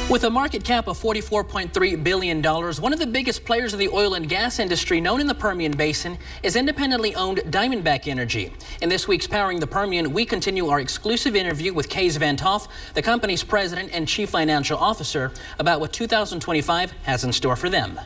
With a market cap of $44.3 billion, one of the biggest players of the oil and gas industry known in the Permian Basin is independently owned DiamondBack Energy. In this week's Powering the Permian, we continue our exclusive interview with Kaes Van't Hof, the company's president and chief financial officer, about what 2025 has in store for them.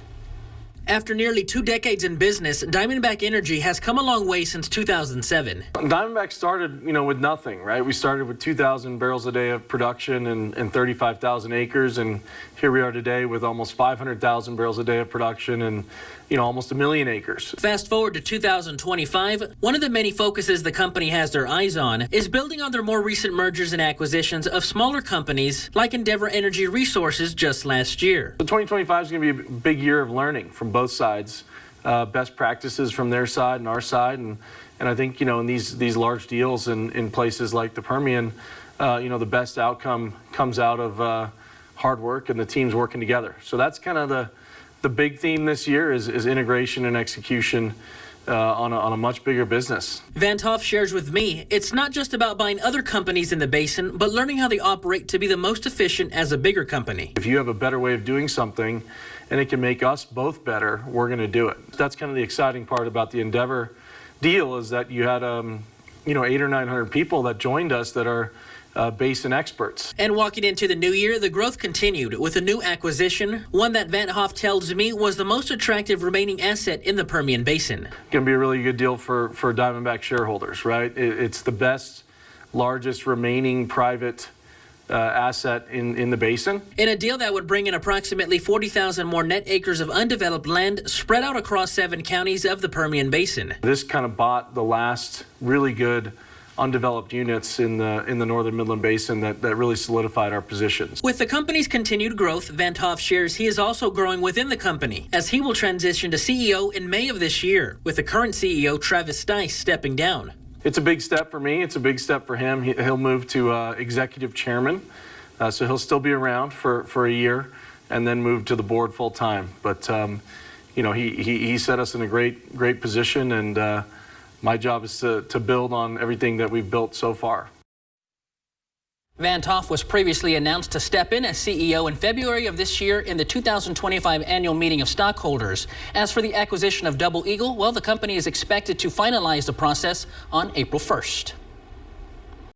After nearly 2 decades in business, DiamondBack Energy has come a long way since 2007. DiamondBack started, with nothing, right? We started with 2,000 barrels a day of production and 35,000 acres, and here we are today with almost 500,000 barrels a day of production and, almost 1 million acres. Fast forward to 2025, one of the many focuses the company has their eyes on is building on their more recent mergers and acquisitions of smaller companies like Endeavor Energy Resources just last year. So 2025 is going to be a big year of learning from both sides, best practices from their side and our side, and I think in these large deals in places like the Permian, the best outcome comes out of hard work and the teams working together. So that's kind of the big theme this year is integration and execution on a much bigger business. Van't Hof shares with me, it's not just about buying other companies in the basin, but learning how they operate to be the most efficient as a bigger company. If you have a better way of doing something and it can make us both better, we're going to do it. That's kind of the exciting part about the Endeavor deal, is that you had 800 or 900 people that joined us that are basin experts. And walking into the new year, the growth continued with a new acquisition, one that Van't Hof tells me was the most attractive remaining asset in the Permian Basin. Going to be a really good deal for DiamondBack shareholders, right? It's the best, largest remaining private asset in the basin. In a deal that would bring in approximately 40,000 more net acres of undeveloped land spread out across 7 counties of the Permian Basin. This kind of bought the last really good undeveloped units in the northern Midland Basin that really solidified our positions. With the company's continued growth, Van't Hof shares he is also growing within the company, as he will transition to CEO in May of this year, with the current CEO, Travis Stice, stepping down. It's a big step for me. It's a big step for him. He'll move to executive chairman, so he'll still be around for a year and then move to the board full time. But he set us in a great position, and my job is to build on everything that we've built so far. Van't Hof was previously announced to step in as CEO in February of this year in the 2025 annual meeting of stockholders. As for the acquisition of Double Eagle, well, the company is expected to finalize the process on April 1st.